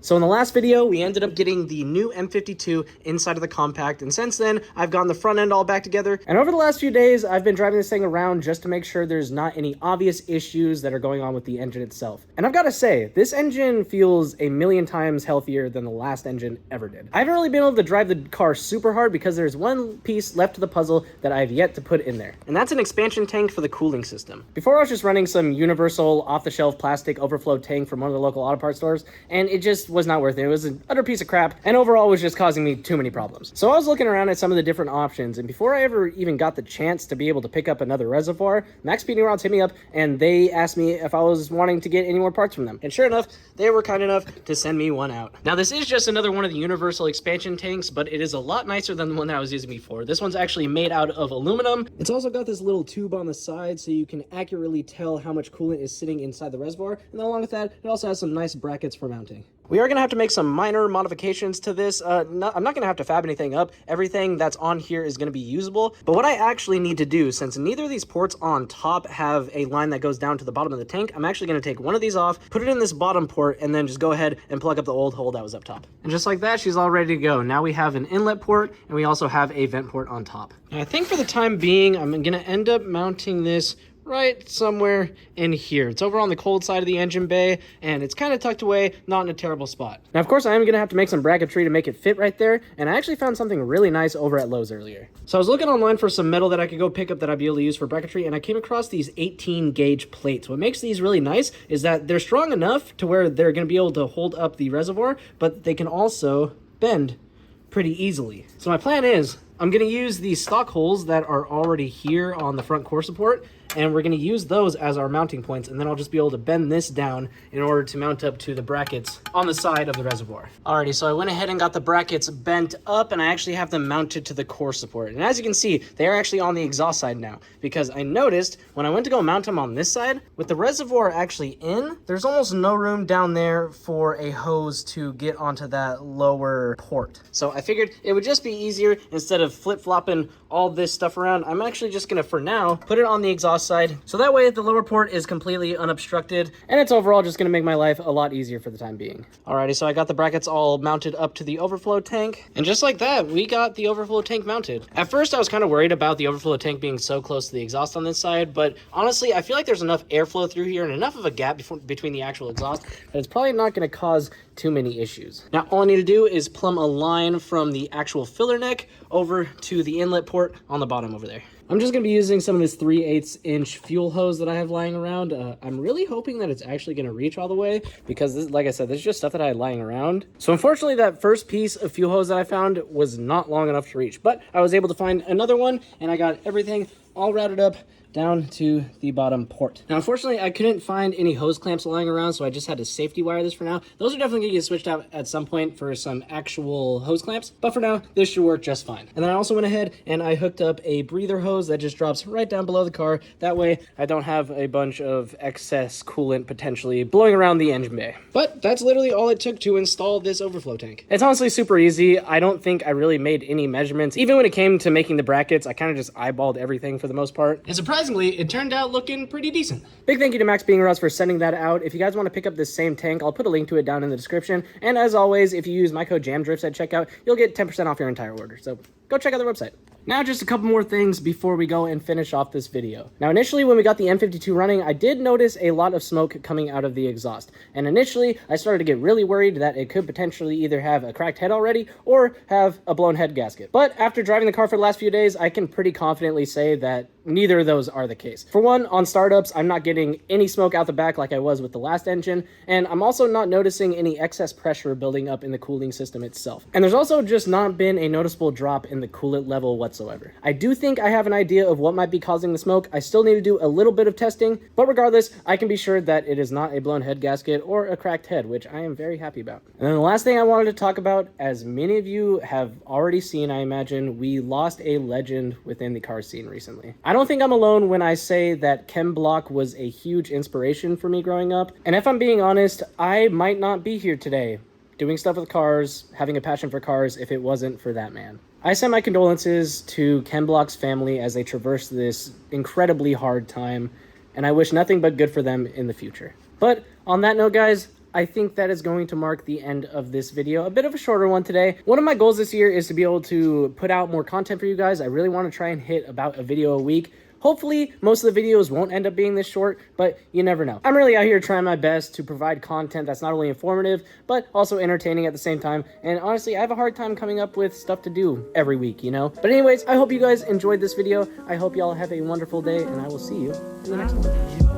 So in the last video, we ended up getting the new M52 inside of the compact, and since then, I've gotten the front end all back together. And over the last few days, I've been driving this thing around just to make sure there's not any obvious issues that are going on with the engine itself. And I've got to say, this engine feels a million times healthier than the last engine ever did. I haven't really been able to drive the car super hard because there's one piece left to the puzzle that I've yet to put in there. And that's an expansion tank for the cooling system. Before, I was just running some universal off-the-shelf plastic overflow tank from one of the local auto parts stores, and it just was not worth it. It was an utter piece of crap, and overall was just causing me too many problems. So I was looking around at some of the different options, and before I ever even got the chance to be able to pick up another reservoir, Max Speeding Rods hit me up, and they asked me if I was wanting to get any more parts from them. And sure enough, they were kind enough to send me one out. Now, this is just another one of the universal expansion tanks, but it is a lot nicer than the one that I was using before. This one's actually made out of aluminum. It's also got this little tube on the side, so you can accurately tell how much coolant is sitting inside the reservoir. And along with that, it also has some nice brackets for mounting. We are going to have to make some minor modifications to this. I'm not going to have to fab anything up. Everything that's on here is going to be usable. But what I actually need to do, since neither of these ports on top have a line that goes down to the bottom of the tank, I'm actually going to take one of these off, put it in this bottom port, and then just go ahead and plug up the old hole that was up top. And just like that, she's all ready to go. Now we have an inlet port, and we also have a vent port on top. Now, I think for the time being, I'm going to end up mounting this right somewhere in here. It's over on the cold side of the engine bay, and it's kind of tucked away, not in a terrible spot. Now, of course, I am going to have to make some bracketry to make it fit right there, and I actually found something really nice over at Lowe's earlier. So I was looking online for some metal that I could go pick up that I'd be able to use for bracketry, and I came across these 18 gauge plates. What makes these really nice is that they're strong enough to where they're going to be able to hold up the reservoir, but they can also bend pretty easily. So my plan is, I'm going to use these stock holes that are already here on the front core support, and we're going to use those as our mounting points, and then I'll just be able to bend this down in order to mount up to the brackets on the side of the reservoir. Alrighty, so I went ahead and got the brackets bent up, and I actually have them mounted to the core support. And as you can see, they are actually on the exhaust side now, because I noticed when I went to go mount them on this side, with the reservoir actually in, there's almost no room down there for a hose to get onto that lower port. So I figured it would just be easier, instead of flip-flopping all this stuff around, I'm actually just going to, for now, put it on the exhaust side, so that way the lower port is completely unobstructed, and it's overall just going to make my life a lot easier for the time being. Alrighty, so I got the brackets all mounted up to the overflow tank, and just like that, we got the overflow tank mounted. At first, I was kind of worried about the overflow tank being so close to the exhaust on this side, but honestly, I feel like there's enough airflow through here and enough of a gap between the actual exhaust that it's probably not going to cause too many issues. Now, all I need to do is plumb a line from the actual filler neck over to the inlet port on the bottom over there. I'm just going to be using some of this 3/8 inch fuel hose that I have lying around. I'm really hoping that it's actually going to reach all the way, because this, like I said, this is just stuff that I had lying around. So unfortunately, that first piece of fuel hose that I found was not long enough to reach, but I was able to find another one, and I got everything all routed up down to the bottom port. Now, unfortunately, I couldn't find any hose clamps lying around, so I just had to safety wire this for now. Those are definitely gonna get switched out at some point for some actual hose clamps, but for now, this should work just fine. And then I also went ahead and I hooked up a breather hose that just drops right down below the car. That way, I don't have a bunch of excess coolant potentially blowing around the engine bay. But that's literally all it took to install this overflow tank. It's honestly super easy. I don't think I really made any measurements. Even when it came to making the brackets, I kind of just eyeballed everything for the most part. And surprisingly, it turned out looking pretty decent. Big thank you to Max Speeding Rods for sending that out. If you guys want to pick up this same tank, I'll put a link to it down in the description. And as always, if you use my code JAMDRIFTS at checkout, you'll get 10% off your entire order. So go check out their website. Now, just a couple more things before we go and finish off this video. Now, initially, when we got the M52 running, I did notice a lot of smoke coming out of the exhaust. And initially, I started to get really worried that it could potentially either have a cracked head already or have a blown head gasket. But after driving the car for the last few days, I can pretty confidently say that neither of those are the case. For one, on startups, I'm not getting any smoke out the back like I was with the last engine, and I'm also not noticing any excess pressure building up in the cooling system itself. And there's also just not been a noticeable drop in the coolant level whatsoever. I do think I have an idea of what might be causing the smoke. I still need to do a little bit of testing, but regardless, I can be sure that it is not a blown head gasket or a cracked head, which I am very happy about. And then the last thing I wanted to talk about, as many of you have already seen, I imagine, we lost a legend within the car scene recently. I don't think I'm alone when I say that Chem Block was a huge inspiration for me growing up. And if I'm being honest, I might not be here today doing stuff with cars, having a passion for cars, if it wasn't for that man. I send my condolences to Chem Block's family as they traverse this incredibly hard time, and I wish nothing but good for them in the future. But on that note, guys, I think that is going to mark the end of this video. A bit of a shorter one today. One of my goals this year is to be able to put out more content for you guys. I really want to try and hit about a video a week. Hopefully, most of the videos won't end up being this short, but you never know. I'm really out here trying my best to provide content that's not only informative, but also entertaining at the same time. And honestly, I have a hard time coming up with stuff to do every week, you know? But anyways, I hope you guys enjoyed this video. I hope y'all have a wonderful day, and I will see you in the next one.